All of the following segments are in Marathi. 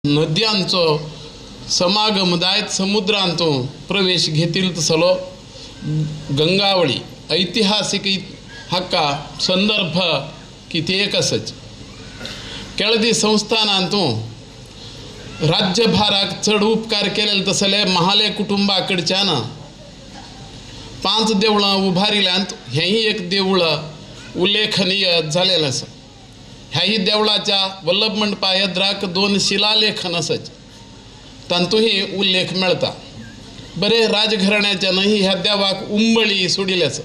नद्यांचो समागम दायत समुद्रांतू प्रवेश घेतील तसलो गंगावळी ऐतिहासिक हाका संदर्भ किती एकच केळदी संस्थानांतू राज्यभाराक चढ उपकार केले तसले महाले कुटुंबाकडच्यान 5 देवळां उभारिल्यांत हेही एक देवूळ उल्लेखनीय झालेलें आसा। ह्याही देवळाच्या वल्लभ मंडपा येद्राक 2 शिलालेखन आसात, तांतूही उल्लेख मेळटा। बरे राजघराण्याच्यानही ह्या देवाक उंबळी सोडिल्ली आसा।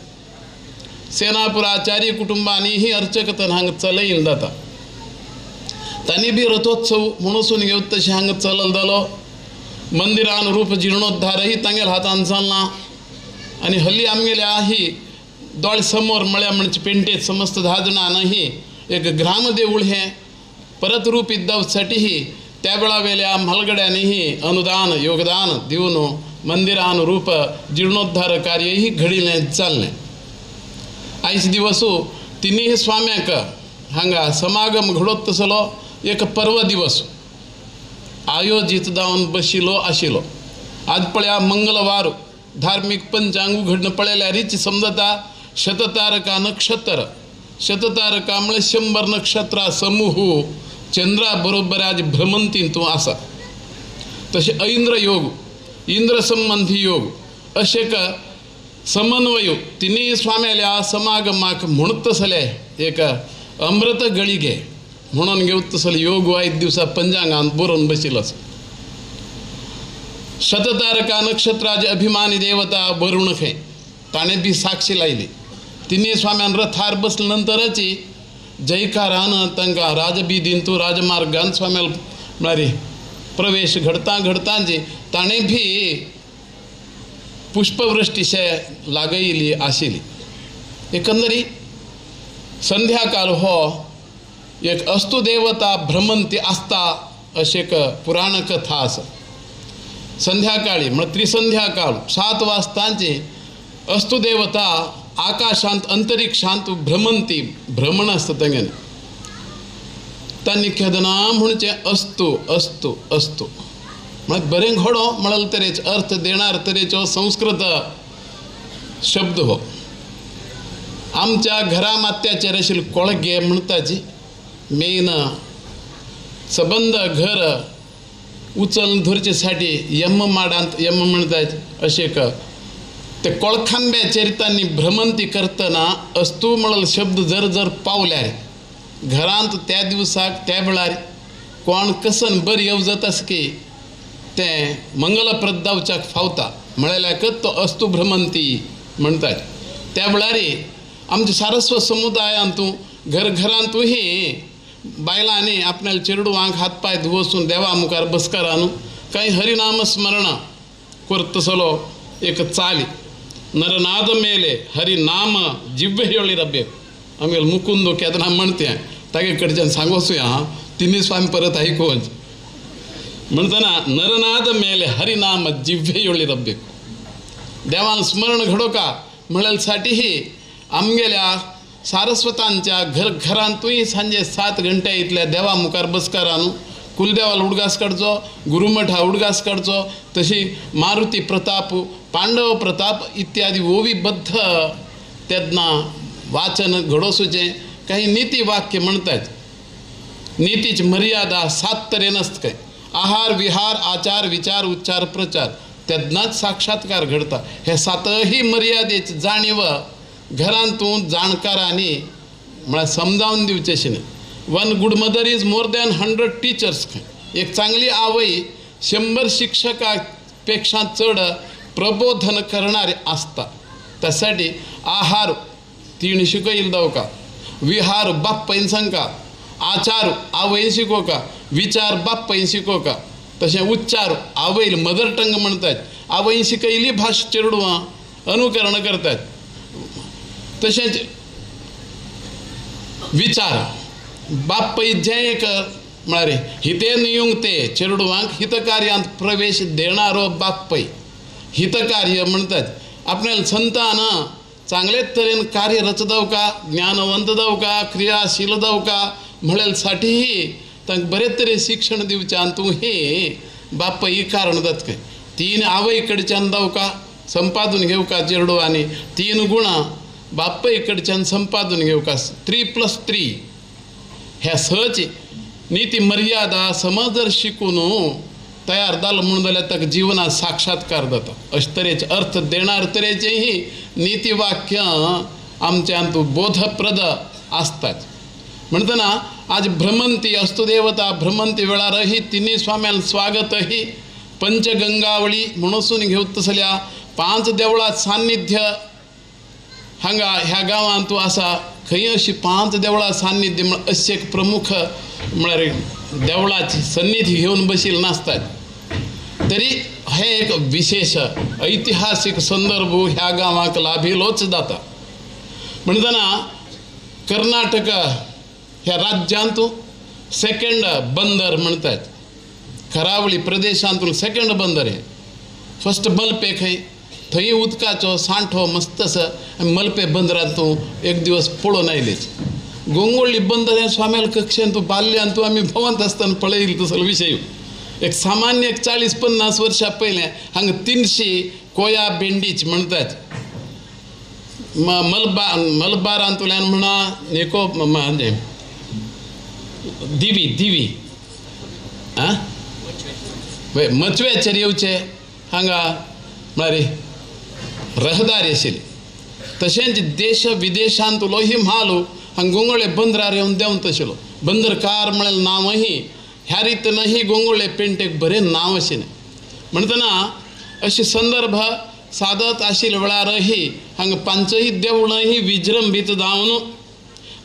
सेनापुराचारी कुटुंबांनीही अर्चकतन हांगा चलयिल्लो जाता। तांणी बी रथोत्सव म्हणून घेवं तशें हांगा चलल जालो। मंदिरान रूप जीर्णोद्धारही तांगेल्या हातान जालना आनी हल्ली आमगेल्या ही दोळ समोर म्हळ्या म्हणजे पेंटेत समस्त 10 जाणांनी एक ग्राम देवूळ हे परत रूपीत जावच्यासाठीही त्या वेळावेल्या म्हालगड्यांनीही अनुदान योगदान दिवन मंदिरान रूप जीर्णोद्धार कार्यही घडिल्लें चाललें। आयज दिवसू तिनीय स्वाम्याक हांगा समागम घडोत तसलो एक पर्व दिवस आयोजीत जावन बशिल्लो आशिल्लो। आज पळया मंगळवार धार्मिक पंचांग उघडणं पळयल्यारीच समजता शततारका नक्षत्र शततारका म्हणजे 100 नक्षत्रा समूह चंद्रा बरोबर आज भ्रमंतींतू आसा। तसे ऐंद्र योग इंद्र संबंधी योग अशे समन्वय तिनी स्वाम्याल्या समागमाक म्हणत तसले एक अमृत गळिगे म्हणून घेवं तसले योग वायत दिवसा पंचांगांत बरोवन बशिल्लो आसा। शततारका नक्षत्राचे अभिमानी देवता वरुण खे ताणें बी साक्षी लायली। तिनी स्वाम्यान रथार बसले नंतरच जयकारान तांकां राजबिदींतू राजमार्गान स्वाम्याल म्हळ्यार प्रवेश घडता घडतांची ताणें भी पुष्पवृष्टीशे लागयिल्ली आशिल्ली। एकंदरी संध्याकाळ हो एक अस्तुदेवता भ्रमंती आसता अशी एक पुराण कथा आसा। संध्याकाळी म्हळ्यार त्रिसंध्याकाळ 7 वाजतांची अस्तुदेवता आकाशांत अंतरिक्षांत भ्रमंती भ्रमण आसता तेंगेन तांणी केदना म्हणचे अस्तु अस्तु अस्तु म्हळ्यार बरें घडो म्हणल तरेचे अर्थ देणार तरेचो संस्कृत शब्द हो। आमच्या घरा मात्याचेर आशिल्ले कोळगे म्हणटाची मेन सबंद घर उचल धरचेसाठी यम माडांत यम म्हणटात अशें ते कोळखांब्याचेर तांणी भ्रमंती करतना अस्तू म्हणल शब्द जर जर पावल्यार घरांत त्या दिवसाक त्या वेळार कोण कसन बरी येवजत आस की ते मंगलप्रद जावच्याक फावता म्हळ्याकच तो अस्तू भ्रमंती म्हणटात। त्या वेळार आमच्या सारस्वत समुदायांतू घरांतूही बायलांनी आपल्या चेडवांक हात पाय धुवसून देवा मुखार बसकार आणू काही हरिनाम स्मरण करत तसलो एक चाली नरनाद मेले हरिनाम जिव्हे येळी रब्बे आम्ही मुकुंद केदना म्हणते तागे कडच्यान सांगोसूया हां तिनी स्वामी परत ऐकूच म्हणतना नरनाद मेले हरिनाम जिव्हे येळी रब्बे देवान स्मरण घडोका म्हळ्यासाठीही आमगेल्या सारस्वतांच्या घरांतूय सांजे 7 घंटे इतल्या देवा मुखार बसकार आणू कुलदेवाल उडगास काडचो गुरुमठा उडगास काडचो तशी मारुती प्रताप पांडव प्रताप इत्यादी ओवीबद्ध तेदना वाचन घडोसूचे काही नीती वाक्य म्हणतात। नीतीची मर्यादा 7 तरेन आसता काय आहार विहार आचार विचार उच्चार प्रचार तेदनाच साक्षात्कार घडता। हे 7ही मर्यादेची जाणीव घरांतून जाणकारांनी म्हळ्यार समजावून दिवचेशें न्ही। 1 good mother is more than 100 teachers. एक चांगली आवय 100 शिक्षकापेक्षा चढ प्रबोधन करणारे आसता। त्यासाठी आहार 3 शिकयिल्लो जावका विहार बाप्पायन सांगका आचार आवयन शिकोवका विचार बाप्पायन शिकोवका तशें उच्चार आवयल मदर टंग म्हणटात आवयन शिकयिल्ली भाशा चेडवां अनुकरण करतात। तशेंच विचार बाप्पय जे एक म्हळ्यार हितेन येवंक ते चेडवांक हितकार्यांत प्रवेश देणारो बाप्पय हितकार्य म्हणटात। आपल्या संतान चांगलेच तरेन कार्य रच जावका ज्ञानवंत जावका क्रियाशील जावका म्हळ्यासाठीही तांकां बरे तरेन शिक्षण दिवच्यान तूं हे बाप ही कारण जाता काय 3 आवय कडच्यान जावका संपादून घेवका चेडो आनी 3 गुणां बापय कडच्यान संपादून घेवका 3+3 ह्या सहज नीती मर्यादा समज जर शिकून तयार जालो म्हणून जाल्यार ताका जिवनात साक्षात्कार जाता अशे तरेचे अर्थ देणार तरेचेही नीती वाक्य आमच्यान तूं बोधप्रद आसतात म्हणटना आज भ्रमंती अस्तुदेवता भ्रमंती वेळारही तिन्ही स्वाम्यान स्वागतही पंचगंगावळी म्हणून घेवत तसल्या 5 देवळां सान्निध्य हांगा ह्या गांवांत तूं आसा खंय अशी 5 देवळां सान्निध्य म्हण अशें एक प्रमुख म्हळ्यार देवळाची सन्निधी घेवन बशिल्ले नासतात तरी हे एक विशेष ऐतिहासीक संदर्भ ह्या गांवाक लाभिलोच जाता म्हणटना कर्नाटक ह्या राज्यांत सेकंड बंदर म्हणटात करावळी प्रदेशांतून सेकंड बंदर हे फर्स्ट मलपे खंय थंय उदकाचो सांठो मस्त आसा मलपे बंदरांत एक दिवस पळोवन आयलेच गोंगोळ्ळी बंदर हें स्वाम्याल कक्षेन तूं बाल्ल्यान तूं आमी भोंवत आसतना पळयली तसलो विशय एक सामान्य 40-50 वर्सां पयलें हांगा 300 कोया बेंडीच म्हणटात मलबारांतल्यान म्हणा निको म्हणजे दिवी आं मचवेचेर येवचे हांगा म्हळ्यार रहदारी आशिल्ली तशेंच देश विदेशांतलोही म्हाल हांगा गोंगोळे बंदरार येवन देंवत आशिल्लो बंदरकार म्हळ्यार नांवही ह्या रितीनही गोंगोळे पेंटेक बरें नांव आशिल्लें म्हणटना अशे संदर्भ सादत आशिल्ले वेळारही हांगा 5 देवळांही विजृंभीत जावन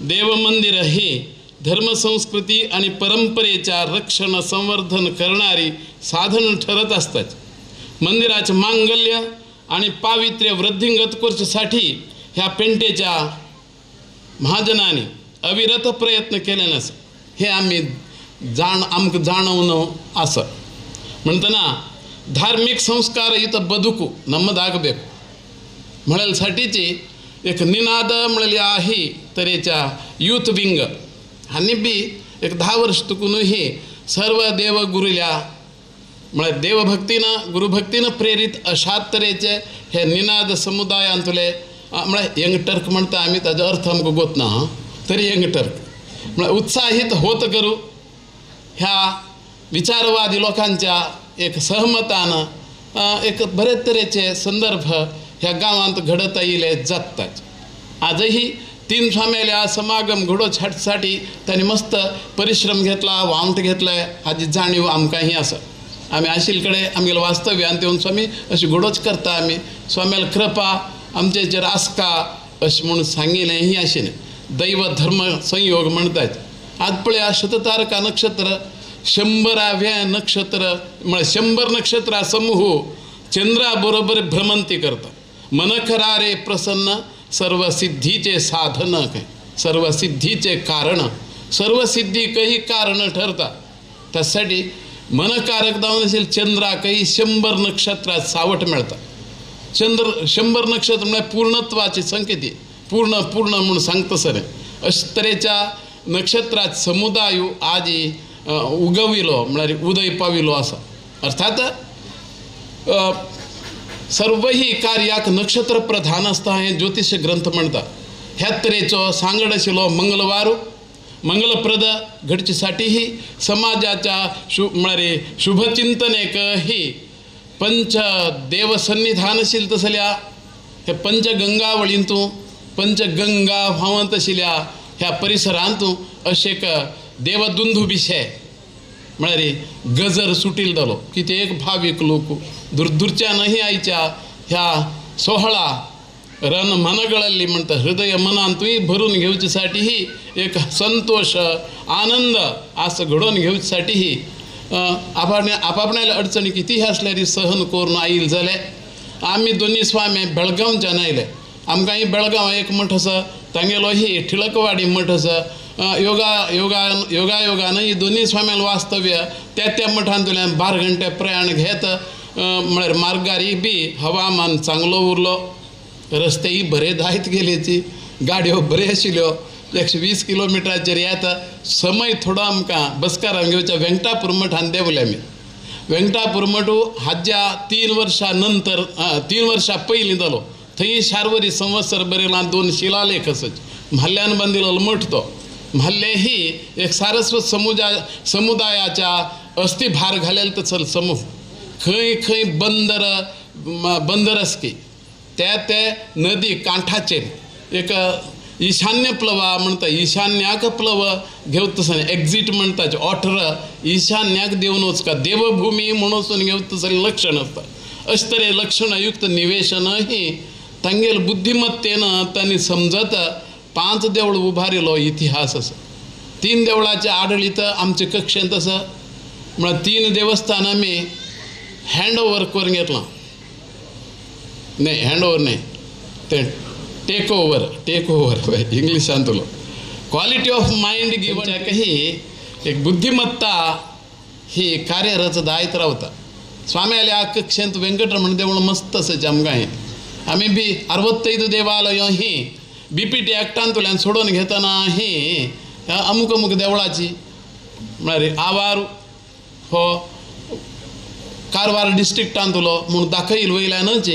देव मंदिर ही धर्मसंस्कृती आणि परंपरेच्या रक्षण संवर्धन करणारी साधन ठरत असतात मंदिराचे मांगल्य आणि पावित्र्य वृद्धिंगत करण्यासाठी ह्या पेंटेच्या महाजनांनी अविरत प्रयत्न केले नस हे आम्ही आमकां जाणवून आसा म्हणटना धार्मिक संस्कार इथं बदुकू नಮ್ಮದಾಗಬೇಕು म्हणल्यासाठीची एक निनाद म्हणली आहे तरेच्या यूथ विंग हांणी बी एक 10 वर्ष तुकूनही सर्व देवगुरुल्या म्हळ्यार देवभक्तीनं गुरुभक्तीनं प्रेरीत अशा तरेचे हे निनाद समुदायांतले म्हळ्यार यंग टर्क म्हणटा आमी ताजो अर्थ आमकां गोत ना तरी यंग टर्क म्हळ्यार उत्साहीत होत करू ह्या विचारवादी लोकांच्या एक सहमतान एक बरे तरेचे संदर्भ ह्या गांवांत घडत आयिल्ले जातात आजही 3 स्वाम्याल्या समागम घडोवच्यासाठी तांणी मस्त परिश्रम घेतला वावंट घेतले हाची जाणीव आमकांही आसा आमी आशिल्ले कडेन आमगेले वास्तव्यांत येवन स्वामी अशी घडोवच करता आमी स्वाम्याल कृपा आमचेर आसका अशें म्हणून सांगिल्लेंय आशिल्लें दैव धर्म संयोग म्हणटात आज पळया शततारका नक्षत्र 100व्या नक्षत्र म्हळ्यार 100 नक्षत्रा समूह चंद्रा बरोबर भ्रमंती करता मन करा रे प्रसन्न सर्व सिद्धीचे साधन काय सर्व सिद्धीचे कारण सर्व सिद्धी काही कारण ठरता त्यासाठी मनकारक जावन आशिल्ले चंद्राकय 100 नक्षत्रात सावट मेळटा चंद्र 100 नक्षत्र म्हळ्यार पूर्णत्वाची संकेती पूर्ण म्हणून सांगता सर अशे तरेच्या नक्षत्रात समुदाय आज उगविलो म्हळ्यार उदय पाविलो आसा अर्थात सर्व ही कार्याक नक्षत्र प्रधान आसता हे ज्योतिष ग्रंथ म्हणटा ह्या तरेचो सांगड आशिल्लो मंगळवार मंगलप्रद घडचेसाठीही समाजाच्या म्हळ्यार शुभचिंतनेक ही पंच देव सन्निधान आशिल्ले तसल्या हे पंचगंगावळींतू पंचगंगा व्हांवत आशिल्ल्या ह्या परिसरांत अशेक देवदुंदुभिशे म्हळ्यार गजर सुटील जालो कित्येक भावीक लोक दूरदूरच्यानही आयच्या ह्या सोहळा रण मनगळल्ली म्हणटा हृदय मनांतूय भरून घेवचेसाठीही एक संतोष आनंद असं घडोवन घेवचेसाठीही आपापल्या अडचणी कितीही असल्यारी सहन करून आयिल्ले जाले आमी दोनी स्वामी बेळगांवच्यान आयले आमकांय बेळगांव एक मठ आसा तांगेलो ही टिळकवाडी मठ आसा योगान ही दोनी स्वाम्यां वास्तव्य त्या मठांतल्यान 12 घंटे प्रयाण घेत म्हळ्यार मार्गारी बी हवामान चांगलो उरलो रस्तेही बरे जायत गेलेची गाडयो बरे आशिल्ल्यो 120 किलोमिटराचेर येता समय थोडो आमकां बसकारान घेवच्या वेंकटापूर मठान देवले आमी वेंकटापूर मठ हाज्या 3 वर्सां नंतर 3 वर्सां पयलीं जालो थंय शार्वरी संवत्सर बरयला 2 शिलालेख असच म्हाल्यान बांदिल्लो मठ तो म्हाल्ले ही एक सारस्वत समुदायाच्या अस्थिभार घालेल तसो समूह खंय खंय बंदर आसकी ते नदी कांठाचेर एक ईशान्य प्लवा म्हणटा ईशान्याक प्लव घेवतसन एक्झिट म्हणटाचे ऑटर ईशान्याक देवन वचका देवभूमी म्हणून घेवतसन लक्षण आसता अशे तरे लक्षणयुक्त निवेशन ही तांगेल बुद्धिमत्तेन तांणी समजत 5 देवळ उबारिल्लो इतिहास आसा 3 देवळाचें आडळीत आमचे कक्षेंत आसा म्हळ्यार 3 देवस्थान आमी हँड ओवर करून घेतलां नाही हँड ओवर नाही ते टेक ओवर इंग्लिशान तुलो क्वालिटी ऑफ माइंड गिवन ही एक बुद्धिमत्ता ही कार्यरत दायत रावता स्वामी आ कक्षेंत वेंकटरमण देवळ मस्त आसा आमकां हें आमी बी 65 देवालय ही BPT एक्टांतल्यान सोडून घेतना ही अमुक अमुक देवळाची म्हळ्यार आवार हो कारवार डिस्ट्रिक्टांतलो म्हूण दाखयल वयल्यानच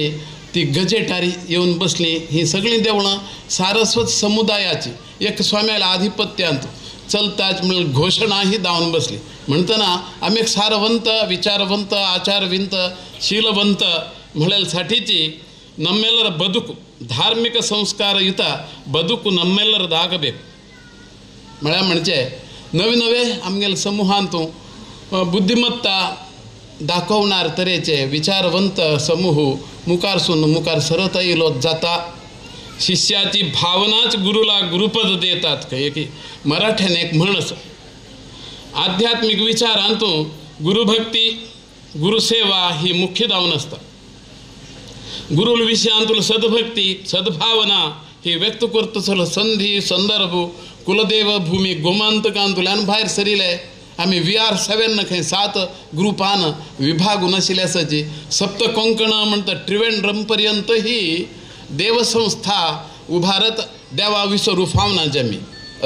ती गजेटारी येवन बसली ही सगळीं देवळां सारस्वत समुदायाची एक स्वाम्याल्या आधिपत्यांत चलताच म्हणून घोशणा ही दावन बसली म्हणटना आमी एक सारवंत विचारवंत आचारविंत शीलवंत म्हळेल साठीची नम्मेलर बदुಕು धार्मिक संस्कारयुत बदुಕು नम्मेलरदागಬೇಕು म्हळ्यार म्हणजे नवे नवे आमगेले समूहांत बुद्धिमत्ता दाखवणार तरेचे विचारवंत समूह मुखार सरत येयलो जाता शिष्याची भावनाच गुरुला गुरुपद देतात खंय की मराठ्यान एक म्हण आसा आध्यात्मिक विचारांत गुरुभक्ती गुरुसेवा ही मुख्य जावन आसता गुरुल विशयांतून सद्भक्ती सद्भावना ही व्यक्त करतसलो संधी संदर्भ कुलदेव भूमी गोमांतकांतल्यान भायर सरिले आमी VR7 खंय 7 ग्रुपान विभागून आशिल्ले आसाची सप्त कोंकणा म्हणटा त्रिवेंद्रम पर्यंत ही देवसंस्था उभारत देवा विसरू फावना जमी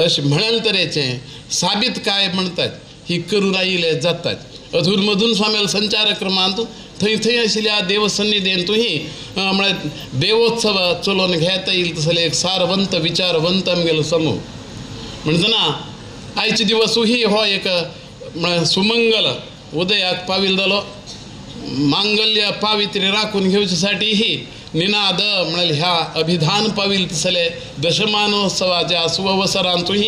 अशें म्हणेल तरेचें साबीत काय म्हणटात ही करून आयिल्ले जातात अधून मधून स्वामेल संचार क्रमांत थंय थंय आशिल्ल्या देवसन्निधेंतूय म्हळ्यार देवोत्सव चलोवन घेता येईल तसले एक सारवंत विचारवंत आमगेलो समूह म्हणटना आयचे दिवसूय हो एक म्हळ्यार सुमंगल उदयाक पाविल जालो मांगल्य पावित्र्य राखून घेवचे साठी ही निनाद म्हळ्यार ह्या अभिधान पाविल तसले दशमानोत्सवाच्या सुवसरांतूय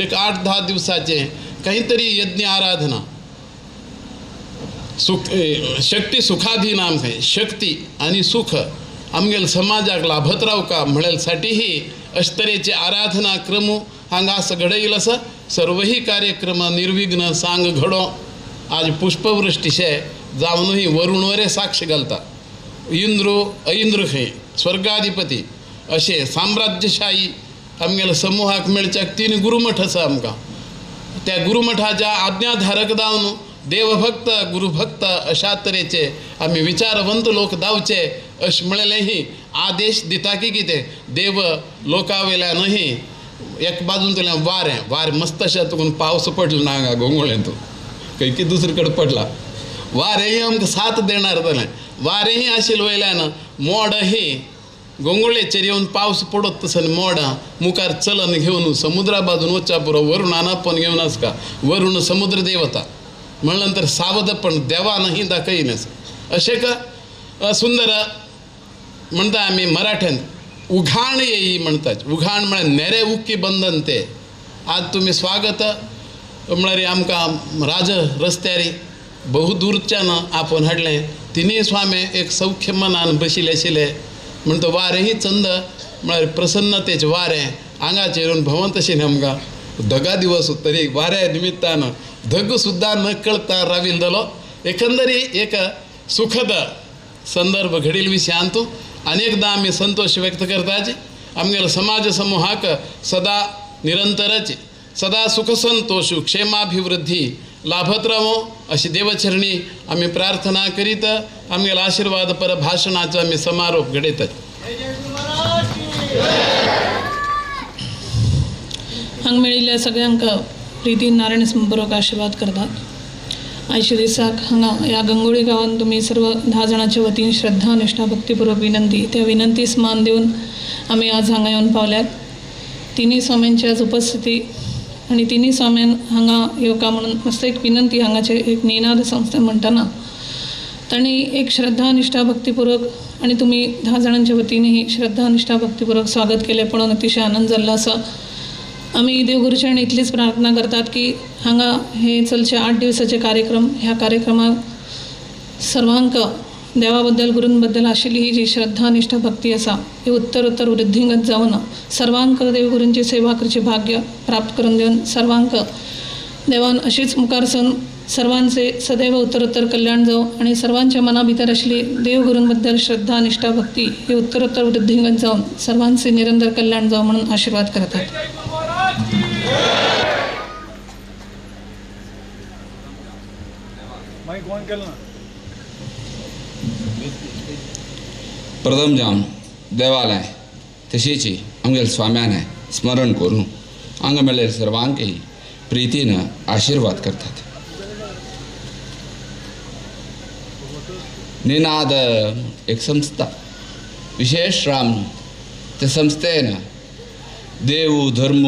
एक 8-10 दिवसाचे काहीतरी यज्ञ आराधना शक्ती सुखाधीन आमकां शक्ती आनी सुख आमगेल समाजाक लाभत रावका म्हळेल साठीही अशे तरेचे आराधना क्रम हांगा घडयिल्लो आसा सर्वही कार्यक्रम निर्विघ्न सांग घडो आज पुष्पवृष्टीशे जावनूय वरुणवरे साक्ष घालता इंद्र खंय स्वर्गाधिपती अशे साम्राज्यशाही आमगेल्या समूहाक मेळच्याक 3 गुरुमठ आसा आमकां त्या गुरुमठाच्या आज्ञाधारक जावन देवभक्त गुरुभक्त अशा तरेचे आमी विचारवंत लोक जावचे अशें म्हणलेंही आदेश दिता की कितें देव लोका वयल्यानूय एक बाजूंतल्यान वारें मस्त अशें तुकून पावस पडलो ना हांगा गोंगोळेंत खंय की दुसरे कडेन पडला वारेंय आमकां साथ देणार जालें वारेंय आशिल्ले वयल्यान मोड ही गोंगोळेचेर येवन पावस पडत तसन मोडां मुखार चलन घेवन समुद्रा बाजून वचच्या पुरो वरुणान आपण घेवन आसका वरुण समुद्र देवता म्हणल्यानंतर सावधपण देवानही दाखयलें अशें सुंदर म्हणटा आमी मराठ्यान उघाण येई म्हणटात उघाण म्हळ्यार नेरे उक्की बंधन ते आज तुमी स्वागत म्हळ्यार आमकां राज रस्त्यार बहु दूरच्यान आपण हाडलें तिनी स्वामी एक सौख्य मनान बशिल्ले आशिल्ले म्हणटा वारेंही चंद म्हळ्यार प्रसन्नतेचें वारें आंगाचेर येवन भोंवत आशिल्लें आमकां ढगा दिवस तरी वाऱ्या निमित्तान ढग सुद्दां न कळता राविल जालो एकंदरी एक सुखद संदर्भ घडील विशयांत अनेकदा आमी संतोष व्यक्त करताचे आमगेल्या समाज समूहाक सदा निरंतरच सदा सुख संतोष क्षेमाभिवृद्धी लाभत रावो अशी देवचरणी आमी प्रार्थना करीत आमगेल्या आशीर्वाद पर भाषणाचो आमी समारोप घडयतात. हांगा मेळिल्ल्या सगळ्यांक प्रितीन नारायण संपर्क आशीर्वाद करतात। आयच्या दिसाक हांगा ह्या गंगोळी गांवांत तुमी सर्व 10 जाणांच्या वतीन श्रद्धा निष्ठा भक्तीपूर्वक विनंती त्या विनंतीस मान देऊन आमी आज हांगा येवन पावल्यात। तिन्ही स्वाम्यांची आज उपस्थिती आणि तिन्ही स्वाम्यान हांगा येवका म्हणून मस्त एक विनंती हांगाचे एक निनाद संस्था म्हणटाना तांणी एक श्रद्धा निष्ठा भक्तीपूर्वक आणि तुम्ही 10 जाणांच्या वतीने ही श्रद्धा निष्ठा भक्तीपूर्वक स्वागत केले पळोवन अतिशय आनंद जाल्लो आसा। आमी देवगुरूचरण इतलीच प्रार्थना करतात की हांगा हे चलचे 8 दिवसाचे कार्यक्रम ह्या कार्यक्रमाक सर्वांक देवा बद्दल गुरूं बद्दल आशिल्ली ही जी श्रद्धा निष्ठा भक्ती आसा ही उत्तर वृद्धींगत जावन सर्वांक देवगुरूंची सेवा करचे भाग्य प्राप्त करून देवन सर्वांक देवान अशीच मुखार सावन सर्वांचे सदैव उत्तर कल्याण जावं आणि सर्वांच्या मना भितर आशिल्ली देवगुरूंबद्दल श्रद्धा निष्ठा भक्ती ही उत्तर वृद्धींगत जावन सर्वांचे निरंतर कल्याण जावं म्हणून आशीर्वाद करतात। प्रथम जावन देवालय तशीच आमगेल्या स्वाम्यान स्मरण करून हांगा मेळिल्ल्या सर्वांकय प्रितीन आशीर्वाद करतात। निनाद एक संस्था विशेष राम त्या संस्थेन देव धर्म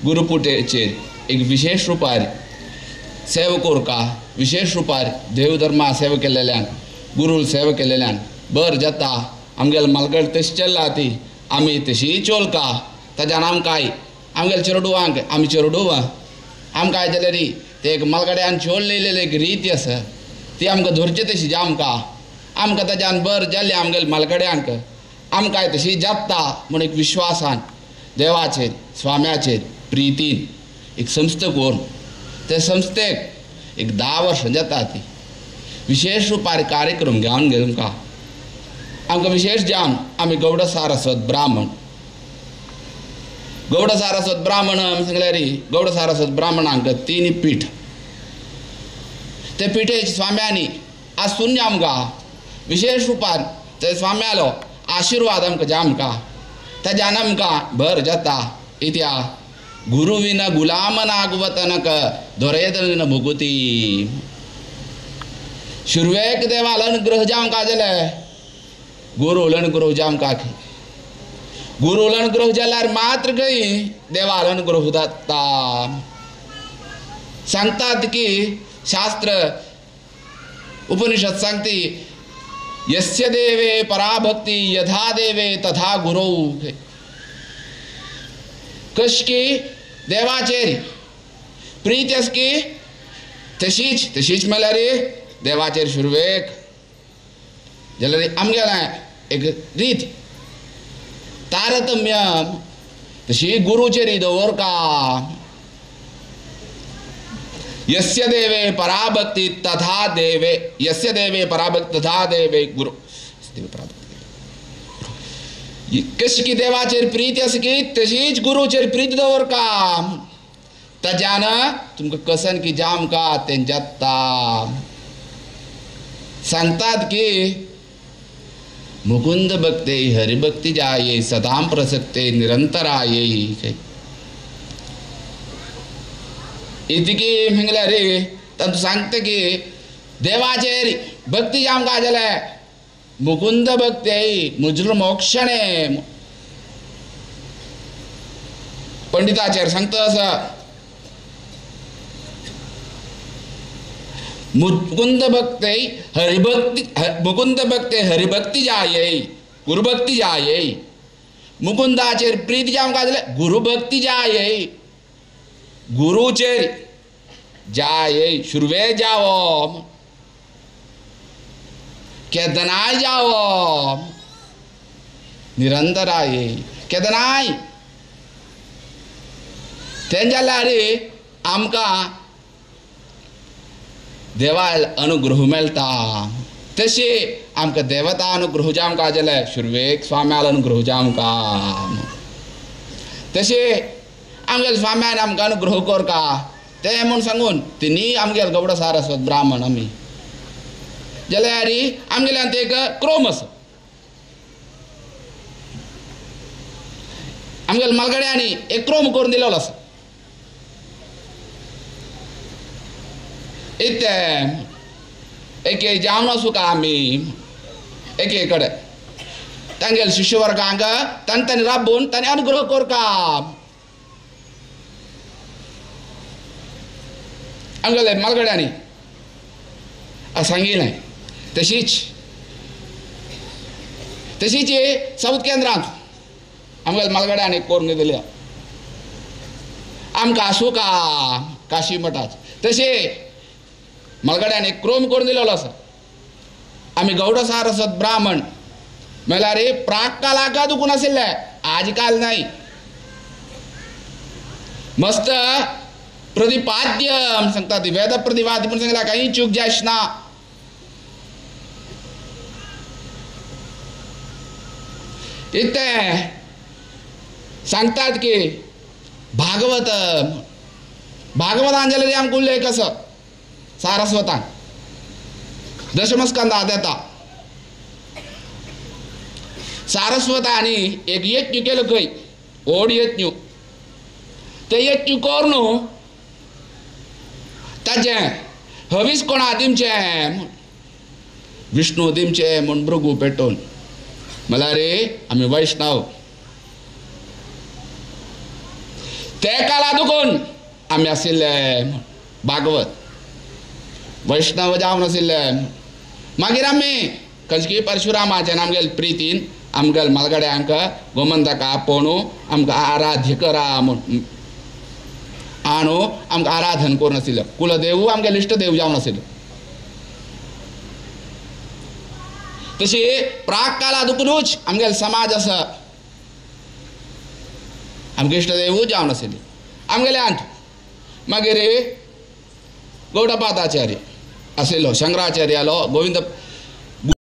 गुरुपुटेचेर एक विशेष रुपार सेवा कोरका विशेष रुपार देवधर्मा सेवा केलेल्यान गुरू सेवा केलेल्यान बर जाता आमगेले मालगड तशी चल्ला ती आमी तशी चोलका ताज्यान आमकांय आमगेले चेडवांक आमी चेडू आमकां आयजले री ते एक मालगड्यान चोल लेलेले एक रीती आसा ती आमकां धरची तशी आमकां ताज्यान बर जाल्ले आमगेले मालगड्यांक आमकांय तशी जाता म्हूण एक विश्वासान देवाचेर स्वाम्याचेर प्रितीन एक संस्था करून त्या संस्थेक एक 10 वर्सां जाता ती विशेष रुपार कार्यक्रम घेवन गेलो आमकां विशेष जावन आमी गौड सारस्वत ब्राह्मण आमी सांगल्यार गौड सारस्वत ब्राह्मणांक 3 पीठ ते पिठेच्या स्वाम्यांनी आज सुन्य आमकां विशेष रुपान ते स्वाम्यालो आशीर्वाद आमकां जामकां ताज्यान आमकां भर जाता इत्या गुरु विना गुलाम नागवतनक धोरेदन भुगुती शुरवेक देवाल अनुग्रह जामकां जाले गुरु अनुग्रह जामकां गुरु अनुग्रह जाल्यार मात्र गई देवाल अनुग्रह जाता सांगतात की शास्त्र उपनिषद सांगती यस्य देवे पराभक्ति यथा देवे तथा गुरु कशकी देवाचेर प्रीती आसकी तशीच म्हळ्यार देवाचेर शुरवेक जाल्यार आमगेले एक रीत तारतम्य तशी गुरुचेर दवरका यस्य देवे पराभक्ति तथा देवे यस्य देवे पराभक्ति तथा देवे गुरु कशी देवाचेर प्रीती आसकी तशीच गुरुचेर प्रीती दवरका ताज्यान तुमकां कसन की जामका तें जाता सांगतात की मुकुंद भक्ते हरिभक्ती जाये सदाम प्रसक्ते निरंतराये इतकी म्हळ्यार तातूंत सांगता की देवाचेर भक्ती जामकां जाले मुकुंद भक्ते मुजर मोक्षणे पंडिताचेर सांगता आसा मुकुंद भक्ते हरिभक्ती जाये गुरुभक्ती जाये मुकुंदाचेर प्रीती जामकां जाले गुरुभक्ती जाये गुरुचेर जाये शुरवे जावो केदनाय जावो निरंतराये केदनाय तें जाल्यार आमकां देवाल अनुग्रह मेळटा तशी आमकां देवता अनुग्रह जामकां जाल्यार शुरवेक स्वाम्याल अनुग्रह जामकां तशी आमगेल्या स्वाम्यान आमकां अनुग्रह करता तें म्हूण सांगून तिनी आमगेले गौड सारस्वत ब्राह्मण आमी जाल्यार आमगेल्यान ते एक क्रम आसा आमगेल मलगड्यांनी एक क्रोम करून दिलेलो आसा. एक जावन आसूं का आमी एक कडेन तांगेल शिष्यवर्गांक तांणी राबून तांणी अनुग्रह कोर का आमगेले मलगड्यांनी सांगिलें. तशीच साऊथ केंद्रांत आमगेले मलगड्यांनी करून दिल्या. आमकां आसूं का काशी मठात तशें मलगड्यांनी क्रोम करून दिलेलो आसा. आमी गौड सारस्वत ब्राह्मण म्हळ्यार प्राक कालाक दुखून आशिल्ले, आज काल नाही. मस्त प्रतिपाद्य सांगता ती वेद प्रतिपाद्य म्हणून सांगला काही चूक जायच ना. इथे सांगतात की भागवतान जाल्यार आमकां उल्लेख आसा सारस्वतान दशमस्कंदात येता. सारस्वतानी एक यज्ञ केलो खंय व्हड यज्ञ. ते यज्ञ करून ताचें हवीस कोणा दिवचें विष्णू दिवचें म्हूण भृगू पेटोवन. म्हळ्यार आमी वैष्णव ते काला दुखून आमी आशिल्ले भागवत वैष्णव जावन आशिल्ले. मागीर आमी खंयची परशुरामाचें आमगेले प्रितीन आमगेले मलगड्यांक गोमंतका आपोवून आमकां आराध्य करा म्हूण आणू आमकां आराधन करून आशिल्लें. कुलदेव आमगेले इश्टदेव जावन आशिल्ले. तशी प्राक काला दुखूनच आमगेले समाज आसा आमगे इश्टदेव जावन आशिल्ले. आमगेले अंत मागीर गौडपादाचार्य आशिल्लो, शंकराचार्य आलो, गोविंद